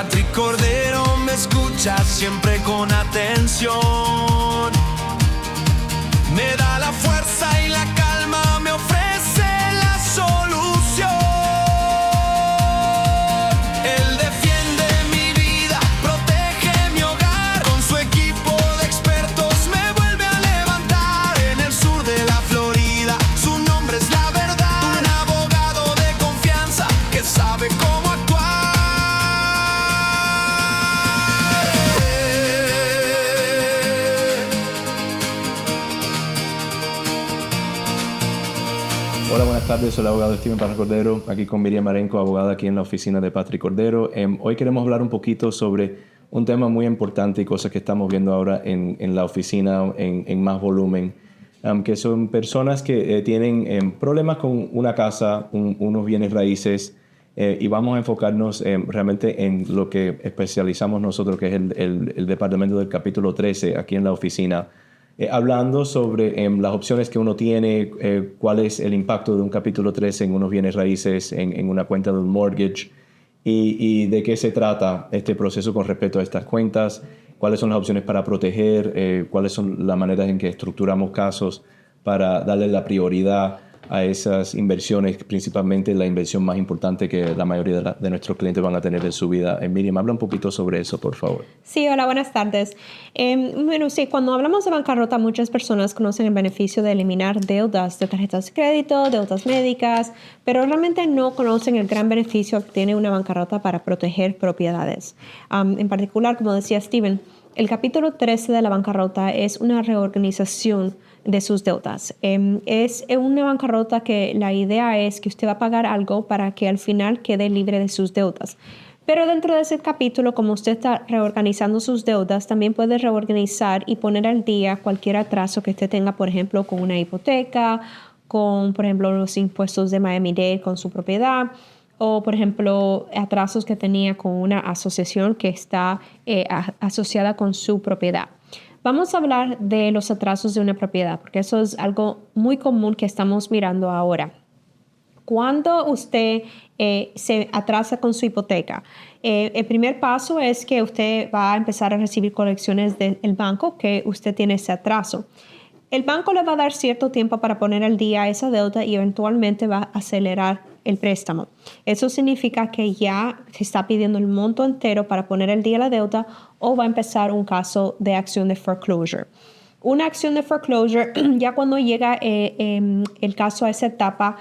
Patrick Cordero me escucha siempre con atención. Me da la fuerza y la calma, me ofrece la solución. Él defiende mi vida, protege mi hogar. Con su equipo de expertos me vuelve a levantar. En el sur de la Florida, su nombre es la verdad. Un abogado de confianza que sabe cómo actuar. Hola, buenas tardes. Soy el abogado Steven Parra Cordero, aquí con Miriam Marenco, abogada aquí en la oficina de Patrick Cordero. Hoy queremos hablar un poquito sobre un tema muy importante y cosas que estamos viendo ahora en la oficina en más volumen, que son personas que tienen problemas con una casa, unos bienes raíces, y vamos a enfocarnos realmente en lo que especializamos nosotros, que es el departamento del capítulo 13 aquí en la oficina. Hablando sobre las opciones que uno tiene, cuál es el impacto de un capítulo 13 en unos bienes raíces, en una cuenta de un mortgage, y de qué se trata este proceso con respecto a estas cuentas, cuáles son las opciones para proteger, cuáles son las maneras en que estructuramos casos para darle la prioridad a esas inversiones, principalmente la inversión más importante que la mayoría de nuestros clientes van a tener en su vida. Miriam, habla un poquito sobre eso, por favor. Sí, hola, buenas tardes. Bueno, sí, cuando hablamos de bancarrota, muchas personas conocen el beneficio de eliminar deudas de tarjetas de crédito, deudas médicas, pero realmente no conocen el gran beneficio que tiene una bancarrota para proteger propiedades. En particular, como decía Steven, el capítulo 13 de la bancarrota es una reorganización de sus deudas. Es una bancarrota que la idea es que usted va a pagar algo para que al final quede libre de sus deudas. Pero dentro de ese capítulo, como usted está reorganizando sus deudas, también puede reorganizar y poner al día cualquier atraso que usted tenga, por ejemplo, con una hipoteca, con, por ejemplo, los impuestos de Miami-Dade con su propiedad, o, por ejemplo, atrasos que tenía con una asociación que está asociada con su propiedad. Vamos a hablar de los atrasos de una propiedad, porque eso es algo muy común que estamos mirando ahora. Cuando usted se atrasa con su hipoteca, el primer paso es que usted va a empezar a recibir colecciones del banco que usted tiene ese atraso. El banco le va a dar cierto tiempo para poner al día esa deuda y eventualmente va a acelerar el préstamo. Eso significa que ya se está pidiendo el monto entero para poner al día la deuda o va a empezar un caso de acción de foreclosure. Una acción de foreclosure, ya cuando llega el caso a esa etapa,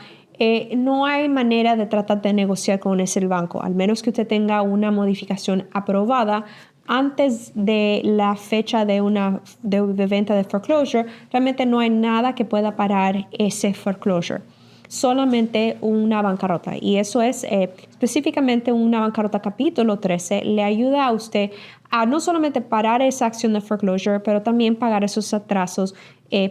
no hay manera de tratar de negociar con ese banco, al menos que usted tenga una modificación aprobada antes de la fecha de venta de foreclosure. Realmente no hay nada que pueda parar ese foreclosure. Solamente una bancarrota, y eso es específicamente una bancarrota capítulo 13, le ayuda a usted a no solamente parar esa acción de foreclosure, pero también pagar esos atrasos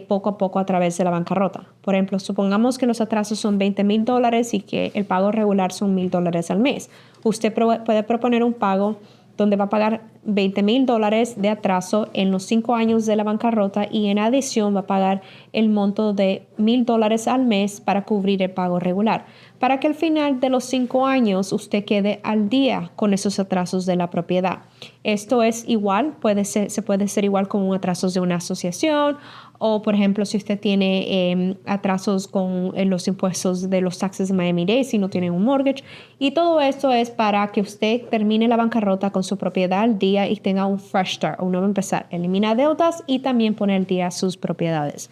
poco a poco a través de la bancarrota. Por ejemplo, supongamos que los atrasos son $20,000 y que el pago regular son $1,000 al mes. Usted puede proponer un pago donde va a pagar $20,000 de atraso en los 5 años de la bancarrota y en adición va a pagar el monto de $1,000 al mes para cubrir el pago regular, para que al final de los 5 años usted quede al día con esos atrasos de la propiedad. Esto es igual, se puede ser igual con un atraso de una asociación o, por ejemplo, si usted tiene atrasos con los impuestos de los taxes de Miami-Dade, si no tiene un mortgage. Y todo esto es para que usted termine la bancarrota con su propiedad al día y tenga un fresh start, un nuevo empezar. Elimina deudas y también pone al día sus propiedades.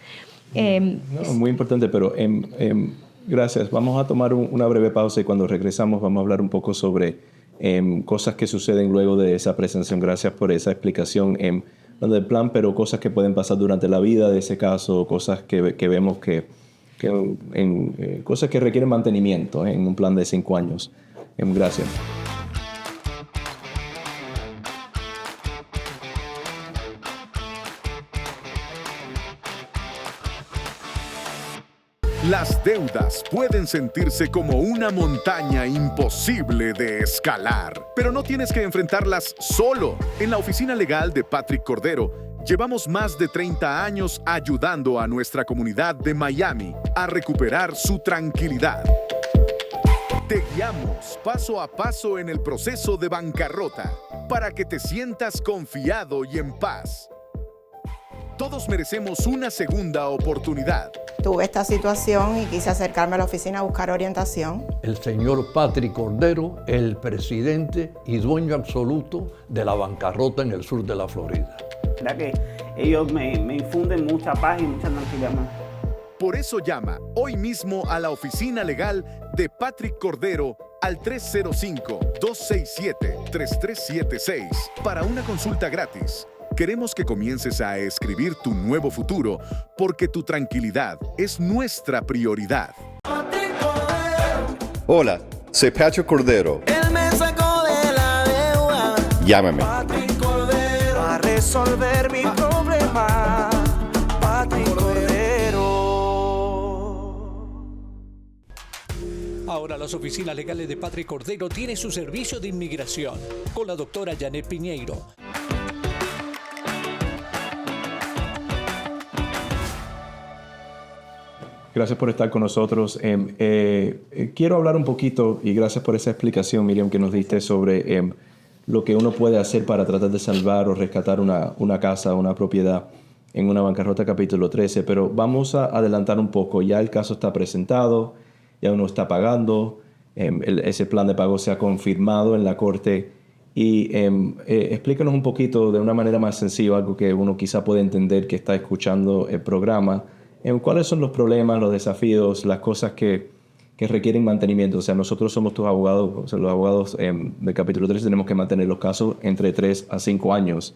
Muy importante, pero gracias. Vamos a tomar una breve pausa y cuando regresamos vamos a hablar un poco sobre cosas que suceden luego de esa presentación. Gracias por esa explicación del plan, pero cosas que pueden pasar durante la vida de ese caso, cosas que vemos cosas que requieren mantenimiento en un plan de 5 años. Gracias. Las deudas pueden sentirse como una montaña imposible de escalar, pero no tienes que enfrentarlas solo. En la oficina legal de Patrick Cordero, llevamos más de 30 años ayudando a nuestra comunidad de Miami a recuperar su tranquilidad. Te guiamos paso a paso en el proceso de bancarrota para que te sientas confiado y en paz. Todos merecemos una segunda oportunidad. Tuve esta situación y quise acercarme a la oficina a buscar orientación. El señor Patrick Cordero, el presidente y dueño absoluto de la bancarrota en el sur de la Florida. La verdad que ellos me infunden mucha paz y mucha tranquilidad. Por eso llama hoy mismo a la oficina legal de Patrick Cordero al 305-267-3376 para una consulta gratis. Queremos que comiences a escribir tu nuevo futuro porque tu tranquilidad es nuestra prioridad. Hola, soy Patrick Cordero. Él me sacó de la deuda. Llámame. Patrick Cordero a resolver mi problema. Patrick Cordero. Ahora las oficinas legales de Patrick Cordero tienen su servicio de inmigración con la doctora Janet Piñeiro. Gracias por estar con nosotros. Quiero hablar un poquito, y gracias por esa explicación, Miriam, que nos diste sobre lo que uno puede hacer para tratar de salvar o rescatar una casa, una propiedad en una bancarrota capítulo 13. Pero vamos a adelantar un poco. Ya el caso está presentado, ya uno está pagando, ese plan de pago se ha confirmado en la corte. Y explícanos un poquito de una manera más sencilla, algo que uno quizá puede entender que está escuchando el programa. ¿Cuáles son los problemas, los desafíos, las cosas que requieren mantenimiento? O sea, nosotros somos tus abogados, o sea, los abogados del capítulo 13 tenemos que mantener los casos entre 3 a 5 años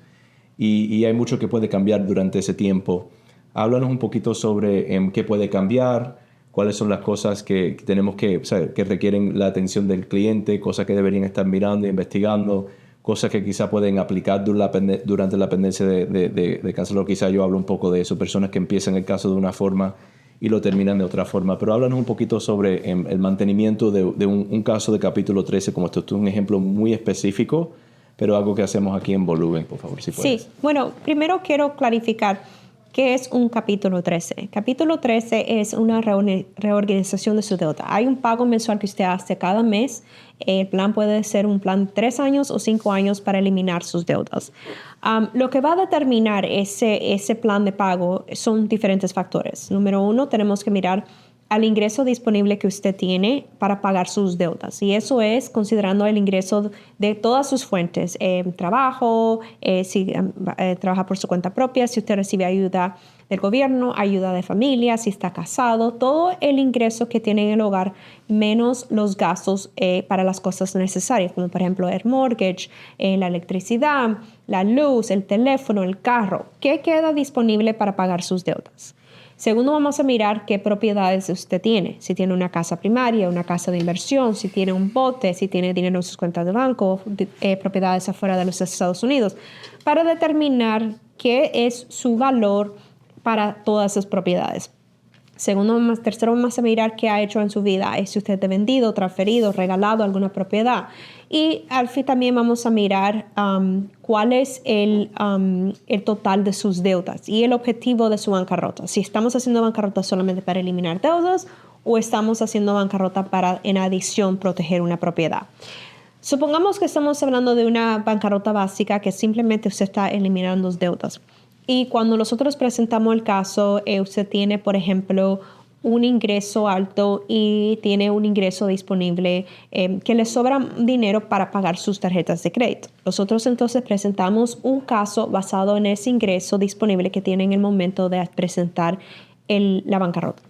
y hay mucho que puede cambiar durante ese tiempo. Háblanos un poquito sobre qué puede cambiar, cuáles son las cosas que tenemos o sea, que requieren la atención del cliente, cosas que deberían estar mirando e investigando, cosas que quizá pueden aplicar durante la pendencia de caso. Quizá yo hablo un poco de eso, personas que empiezan el caso de una forma y lo terminan de otra forma. Pero háblanos un poquito sobre el mantenimiento de un caso de capítulo 13, como esto es un ejemplo muy específico, pero algo que hacemos aquí en Volumen, por favor, si puedes. Sí, bueno, primero quiero clarificar qué es un capítulo 13. Capítulo 13 es una reorganización de su deuda. Hay un pago mensual que usted hace cada mes. El plan puede ser un plan de 3 años o 5 años para eliminar sus deudas. Lo que va a determinar ese plan de pago son diferentes factores. Número 1, tenemos que mirar al ingreso disponible que usted tiene para pagar sus deudas. Y eso es considerando el ingreso de todas sus fuentes. Trabajo, si trabaja por su cuenta propia, si usted recibe ayuda del gobierno, ayuda de familia, si está casado, todo el ingreso que tiene en el hogar, menos los gastos para las cosas necesarias, como por ejemplo el mortgage, la electricidad, la luz, el teléfono, el carro. ¿Qué queda disponible para pagar sus deudas? Segundo, vamos a mirar qué propiedades usted tiene. Si tiene una casa primaria, una casa de inversión, si tiene un bote, si tiene dinero en sus cuentas de banco, propiedades afuera de los Estados Unidos, para determinar qué es su valor para todas esas propiedades. Tercero, vamos a mirar qué ha hecho en su vida. Si usted ha vendido, transferido, regalado alguna propiedad. Y al fin también vamos a mirar cuál es el total de sus deudas y el objetivo de su bancarrota. Si estamos haciendo bancarrota solamente para eliminar deudas o estamos haciendo bancarrota para, en adición, proteger una propiedad. Supongamos que estamos hablando de una bancarrota básica que simplemente usted está eliminando deudas. Y cuando nosotros presentamos el caso, usted tiene, por ejemplo, un ingreso alto y tiene un ingreso disponible que le sobra dinero para pagar sus tarjetas de crédito. Nosotros entonces presentamos un caso basado en ese ingreso disponible que tiene en el momento de presentar la bancarrota.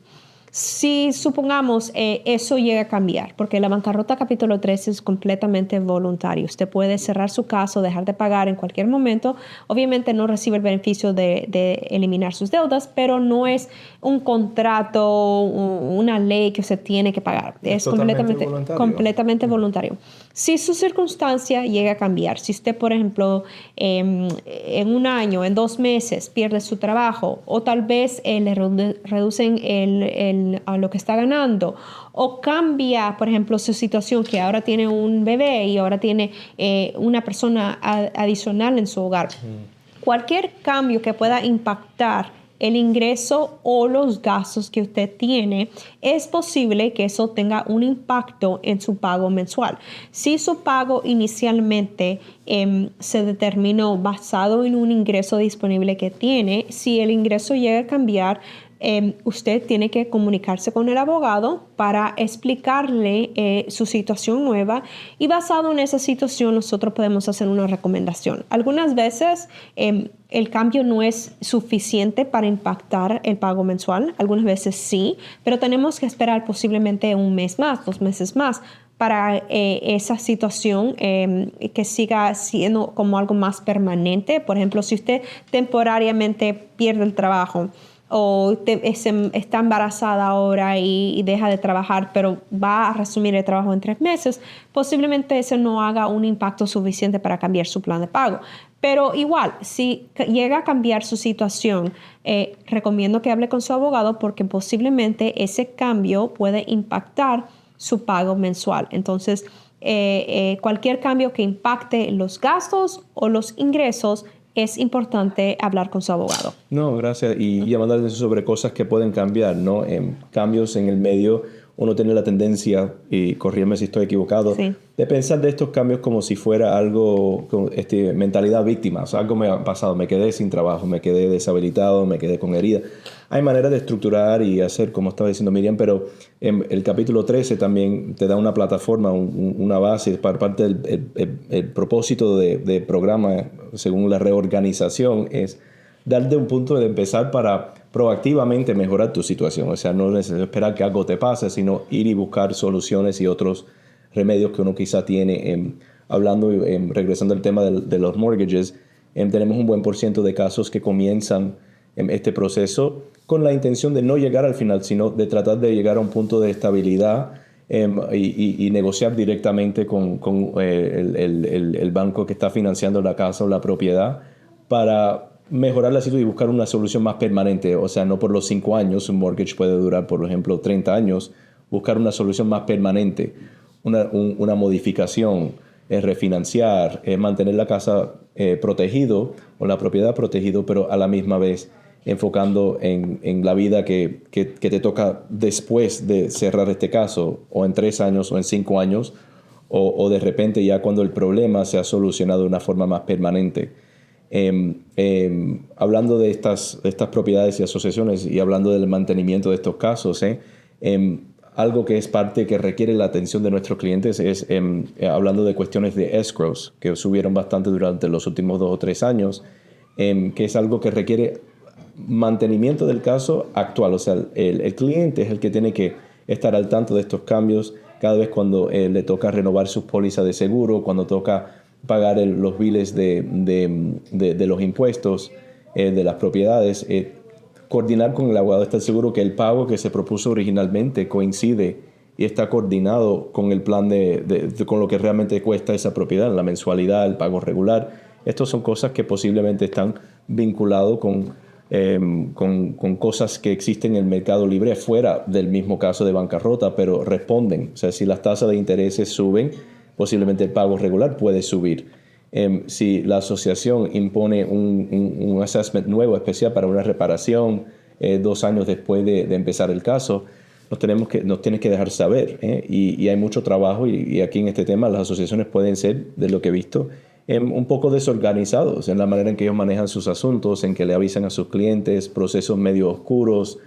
Si supongamos eso llega a cambiar, porque la bancarrota capítulo 13 es completamente voluntario. Usted puede cerrar su caso, dejar de pagar en cualquier momento. Obviamente no recibe el beneficio de eliminar sus deudas, pero no es un contrato, una ley que usted tiene que pagar. Es completamente voluntario. Si su circunstancia llega a cambiar, si usted, por ejemplo, en un año, en 2 meses, pierde su trabajo o tal vez le reducen a lo que está ganando o cambia, por ejemplo, su situación que ahora tiene un bebé y ahora tiene una persona adicional en su hogar. Cualquier cambio que pueda impactar el ingreso o los gastos que usted tiene, es posible que eso tenga un impacto en su pago mensual. Si su pago inicialmente se determinó basado en un ingreso disponible que tiene, si el ingreso llega a cambiar, usted tiene que comunicarse con el abogado para explicarle su situación nueva, y basado en esa situación nosotros podemos hacer una recomendación. Algunas veces el cambio no es suficiente para impactar el pago mensual, algunas veces sí, pero tenemos que esperar posiblemente un mes más, 2 meses más, para esa situación que siga siendo como algo más permanente. Por ejemplo, si usted temporariamente pierde el trabajo, o está embarazada ahora y deja de trabajar, pero va a resumir el trabajo en 3 meses, posiblemente eso no haga un impacto suficiente para cambiar su plan de pago. Pero igual, si llega a cambiar su situación, recomiendo que hable con su abogado, porque posiblemente ese cambio puede impactar su pago mensual. Entonces, cualquier cambio que impacte los gastos o los ingresos, es importante hablar con su abogado. No, gracias. Y llamando la atención sobre cosas que pueden cambiar, ¿no? Cambios en el medio, uno tiene la tendencia, y corrígeme si estoy equivocado, sí, de pensar de estos cambios como si fuera algo, mentalidad víctima. O sea, algo me ha pasado, me quedé sin trabajo, me quedé deshabilitado, me quedé con herida. Hay maneras de estructurar y hacer, como estaba diciendo Miriam, pero en el capítulo 13 también te da una plataforma, una base para parte del propósito de programa, según la reorganización, es darte un punto de empezar para proactivamente mejorar tu situación. O sea, no necesariamente esperar que algo te pase, sino ir y buscar soluciones y otros remedios que uno quizá tiene. Regresando al tema de los mortgages, tenemos un buen % de casos que comienzan este proceso con la intención de no llegar al final, sino de tratar de llegar a un punto de estabilidad y negociar directamente con el banco que está financiando la casa o la propiedad para mejorar la situación y buscar una solución más permanente. O sea, no por los 5 años, un mortgage puede durar, por ejemplo, 30 años, buscar una solución más permanente, una modificación, refinanciar, mantener la casa protegido o la propiedad protegido, pero a la misma vez enfocando en la vida que te toca después de cerrar este caso, o en 3 años o en 5 años, o de repente ya cuando el problema se ha solucionado de una forma más permanente. Hablando de estas propiedades y asociaciones y hablando del mantenimiento de estos casos, algo que es parte que requiere la atención de nuestros clientes es hablando de cuestiones de escrows, que subieron bastante durante los últimos 2 o 3 años, que es algo que requiere mantenimiento del caso actual. O sea, el cliente es el que tiene que estar al tanto de estos cambios cada vez cuando le toca renovar sus pólizas de seguro, cuando toca pagar los biles de los impuestos de las propiedades, coordinar con el abogado, estar seguro que el pago que se propuso originalmente coincide y está coordinado con el plan con lo que realmente cuesta esa propiedad, la mensualidad, el pago regular. Estas son cosas que posiblemente están vinculadas con cosas que existen en el mercado libre fuera del mismo caso de bancarrota, pero responden. O sea, si las tasas de intereses suben, posiblemente el pago regular puede subir. Si la asociación impone un assessment nuevo especial para una reparación 2 años después de empezar el caso, nos tienes que dejar saber. Y hay mucho trabajo y aquí en este tema las asociaciones pueden ser, de lo que he visto, un poco desorganizados en la manera en que ellos manejan sus asuntos, en que le avisan a sus clientes, procesos medio oscuros,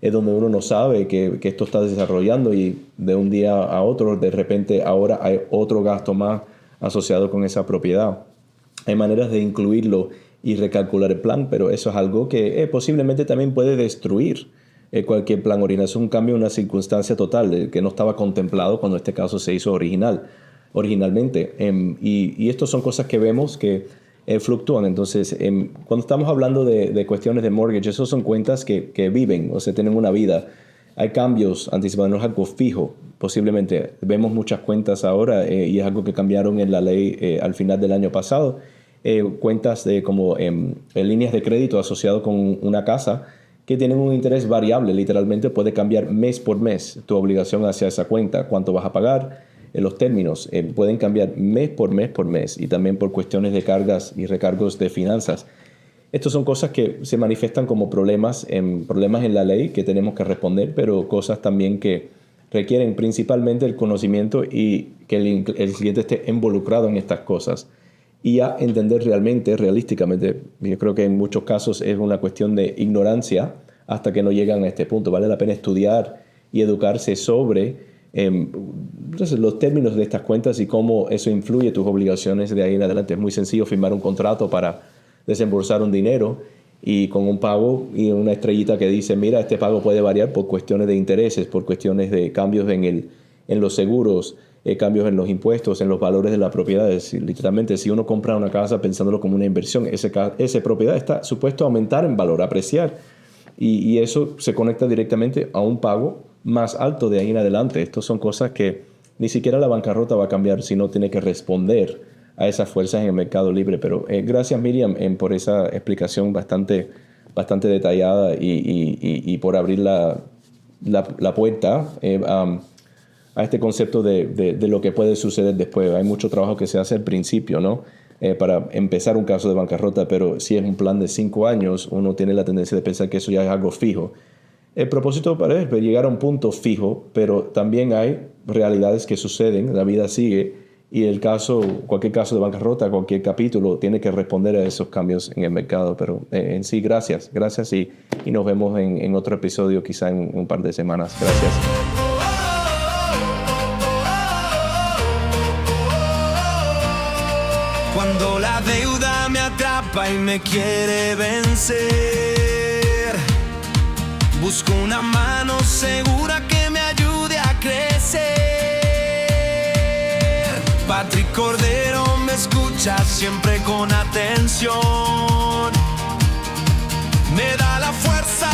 donde uno no sabe que esto está desarrollando y de un día a otro, de repente ahora hay otro gasto más asociado con esa propiedad. Hay maneras de incluirlo y recalcular el plan, pero eso es algo que posiblemente también puede destruir cualquier plan original. Es un cambio, una circunstancia total que no estaba contemplado cuando este caso se hizo originalmente. Y estas son cosas que vemos que fluctúan. Entonces, cuando estamos hablando de cuestiones de mortgage, esos son cuentas que viven, o sea, tienen una vida. Hay cambios anticipados, no es algo fijo. Posiblemente vemos muchas cuentas ahora y es algo que cambiaron en la ley al final del año pasado. Cuentas como líneas de crédito asociadas con una casa que tienen un interés variable. Literalmente puede cambiar mes por mes tu obligación hacia esa cuenta, cuánto vas a pagar. Los términos pueden cambiar mes por mes y también por cuestiones de cargas y recargos de finanzas. Estas son cosas que se manifiestan como problemas en la ley que tenemos que responder, pero cosas también que requieren principalmente el conocimiento y que el cliente esté involucrado en estas cosas y a entender realísticamente. Yo creo que en muchos casos es una cuestión de ignorancia hasta que no llegan a este punto. Vale la pena estudiar y educarse sobre los términos de estas cuentas y cómo eso influye tus obligaciones de ahí en adelante. Es muy sencillo firmar un contrato para desembolsar un dinero y con un pago y una estrellita que dice, mira, este pago puede variar por cuestiones de intereses, por cuestiones de cambios en los seguros, cambios en los impuestos, en los valores de la propiedad. Literalmente, si uno compra una casa pensándolo como una inversión, esa propiedad está supuesto a aumentar en valor, a apreciar. Y eso se conecta directamente a un pago más alto de ahí en adelante. Estas son cosas que ni siquiera la bancarrota va a cambiar si no tiene que responder a esas fuerzas en el mercado libre. Pero gracias, Miriam, por esa explicación bastante detallada y por abrir la puerta a este concepto de lo que puede suceder después. Hay mucho trabajo que se hace al principio, ¿no? Para empezar un caso de bancarrota, pero si es un plan de 5 años, uno tiene la tendencia de pensar que eso ya es algo fijo. El propósito es llegar a un punto fijo, pero también hay realidades que suceden, la vida sigue, y cualquier caso de bancarrota, cualquier capítulo, tiene que responder a esos cambios en el mercado. Pero en sí, gracias y nos vemos en otro episodio, quizá en un par de semanas. Gracias. Cuando la deuda me atrapa y me quiere vencer, busco una mano segura que me ayude a crecer. Patrick Cordero me escucha siempre con atención, me da la fuerza